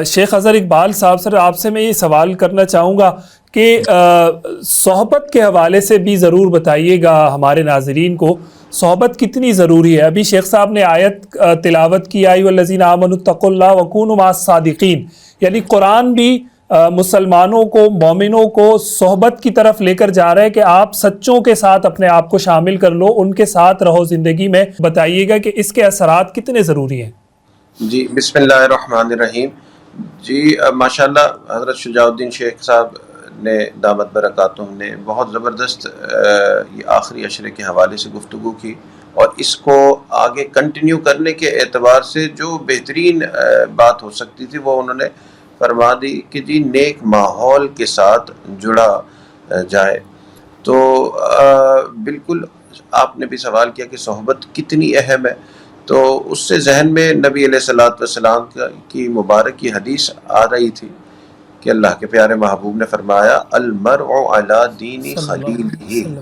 شیخ اظہر اقبال صاحب، سر آپ سے میں یہ سوال کرنا چاہوں گا کہ صحبت کے حوالے سے بھی ضرور بتائیے گا ہمارے ناظرین کو صحبت کتنی ضروری ہے. ابھی شیخ صاحب نے آیت تلاوت کی، آئی والذین آمنوا اتقوا اللہ وکونوا مع الصادقین، یعنی قرآن بھی مسلمانوں کو، مومنوں کو صحبت کی طرف لے کر جا رہا ہے کہ آپ سچوں کے ساتھ اپنے آپ کو شامل کر لو، ان کے ساتھ رہو زندگی میں. بتائیے گا کہ اس کے اثرات کتنے ضروری ہیں. جی بسم اللہ الرحمن الرحیم. جی ماشاءاللہ حضرت شجاع الدین شیخ صاحب نے دامت برکاتہم نے بہت زبردست یہ آخری عشرے کے حوالے سے گفتگو کی، اور اس کو آگے کنٹینیو کرنے کے اعتبار سے جو بہترین بات ہو سکتی تھی وہ انہوں نے فرما دی کہ جی نیک ماحول کے ساتھ جڑا جائے. تو بالکل آپ نے بھی سوال کیا کہ صحبت کتنی اہم ہے، تو اس سے ذہن میں نبی علیہ الصلوۃ والسلام کی مبارک کی حدیث آ رہی تھی کہ اللہ کے پیارے محبوب نے فرمایا المرء علی دین خلیلہ،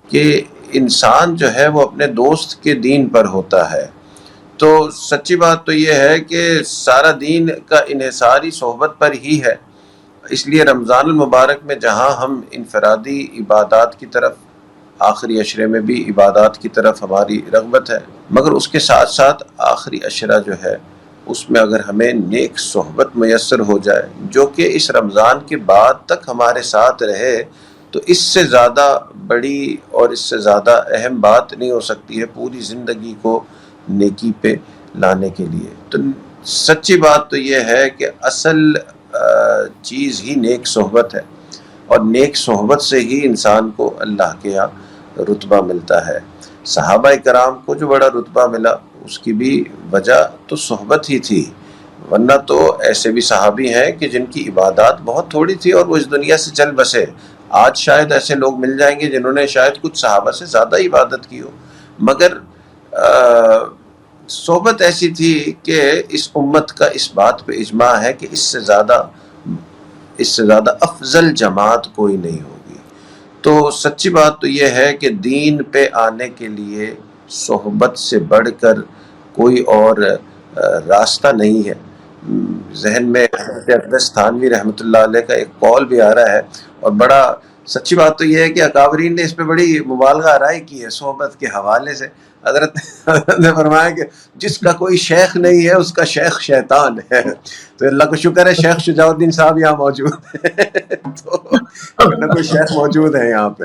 کہ انسان جو ہے وہ اپنے دوست کے دین پر ہوتا ہے. تو سچی بات تو یہ ہے کہ سارا دین کا انحصار ہی صحبت پر ہی ہے. اس لیے رمضان المبارک میں جہاں ہم انفرادی عبادات کی طرف، آخری عشرے میں بھی عبادات کی طرف ہماری رغبت ہے، مگر اس کے ساتھ ساتھ آخری عشرہ جو ہے اس میں اگر ہمیں نیک صحبت میسر ہو جائے جو کہ اس رمضان کے بعد تک ہمارے ساتھ رہے، تو اس سے زیادہ بڑی اور اس سے زیادہ اہم بات نہیں ہو سکتی ہے پوری زندگی کو نیکی پہ لانے کے لیے. تو سچی بات تو یہ ہے کہ اصل چیز ہی نیک صحبت ہے، اور نیک صحبت سے ہی انسان کو اللہ کے یہاں رتبہ ملتا ہے. صحابہ کرام کو جو بڑا رتبہ ملا اس کی بھی وجہ تو صحبت ہی تھی، ورنہ تو ایسے بھی صحابی ہیں کہ جن کی عبادات بہت تھوڑی تھی اور وہ اس دنیا سے چل بسے. آج شاید ایسے لوگ مل جائیں گے جنہوں نے شاید کچھ صحابہ سے زیادہ عبادت کی ہو، مگر صحبت ایسی تھی کہ اس امت کا اس بات پہ اجماع ہے کہ اس سے زیادہ افضل جماعت کوئی نہیں ہوگی. تو سچی بات تو یہ ہے کہ دین پہ آنے کے لیے صحبت سے بڑھ کر کوئی اور راستہ نہیں ہے. ذہن میں حضرت اقدس تھانوی رحمۃ اللہ علیہ کا ایک قول بھی آ رہا ہے، اور بڑا سچی بات تو یہ ہے کہ اکابرین نے اس پہ بڑی مبالغہ آرائی کی ہے صحبت کے حوالے سے. حضرت نے فرمایا کہ جس کا کوئی شیخ نہیں ہے اس کا شیخ شیطان ہے. تو اللہ کو شکر ہے شیخ شجاع الدین صاحب یہاں موجود ہیں، تو کوئی شیخ موجود ہے یہاں پہ،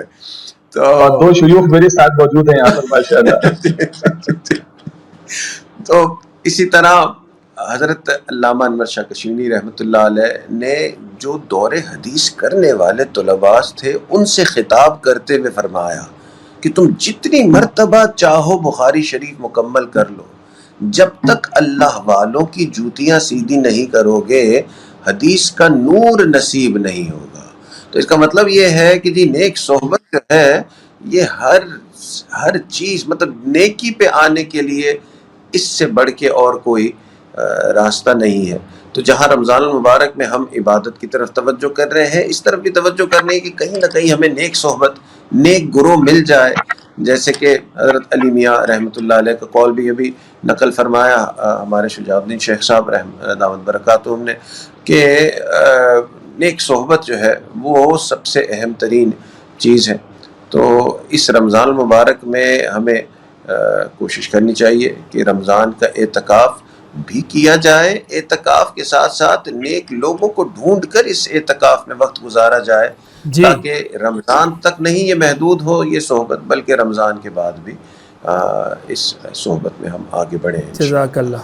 تو دو شیوخ میرے ساتھ موجود ہیں یہاں پر ماشاءاللہ. تو اسی طرح حضرت علامہ انور شاہ کشمیری رحمۃ اللہ علیہ نے جو دور حدیث کرنے والے طلباء تھے ان سے خطاب کرتے ہوئے فرمایا کہ تم جتنی مرتبہ چاہو بخاری شریف مکمل کر لو، جب تک اللہ والوں کی جوتیاں سیدھی نہیں کرو گے حدیث کا نور نصیب نہیں ہوگا. تو اس کا مطلب یہ ہے کہ جی نیک صحبت جو ہے یہ ہر چیز، مطلب نیکی پہ آنے کے لیے اس سے بڑھ کے اور کوئی راستہ نہیں ہے. تو جہاں رمضان المبارک میں ہم عبادت کی طرف توجہ کر رہے ہیں، اس طرف بھی توجہ کرنے کی کہیں نہ کہیں ہمیں نیک صحبت، نیک گروہ مل جائے. جیسے کہ حضرت علی میاں رحمۃ اللہ علیہ کا قول بھی ابھی نقل فرمایا ہمارے شجاع الدین شیخ صاحب دامت برکاتہم نے، کہ نیک صحبت جو ہے وہ سب سے اہم ترین چیز ہے. تو اس رمضان المبارک میں ہمیں کوشش کرنی چاہیے کہ رمضان کا اعتکاف بھی کیا جائے، اعتکاف کے ساتھ ساتھ نیک لوگوں کو ڈھونڈ کر اس اعتکاف میں وقت گزارا جائے، تاکہ رمضان تک نہیں یہ محدود ہو یہ صحبت، بلکہ رمضان کے بعد بھی اس صحبت میں ہم آگے بڑھیں. جزاک اللہ.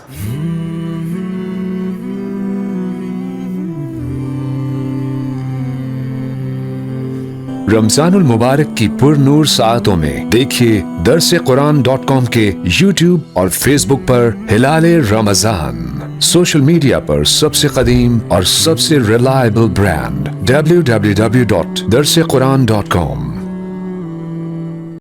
رمضان المبارک کی پر نور ساعتوں میں دیکھیے درسقرآن.com کے یوٹیوب اور فیس بک پر ہلال رمضان. سوشل میڈیا پر سب سے قدیم اور سب سے ریلائبل برانڈ www.درسقرآن.com.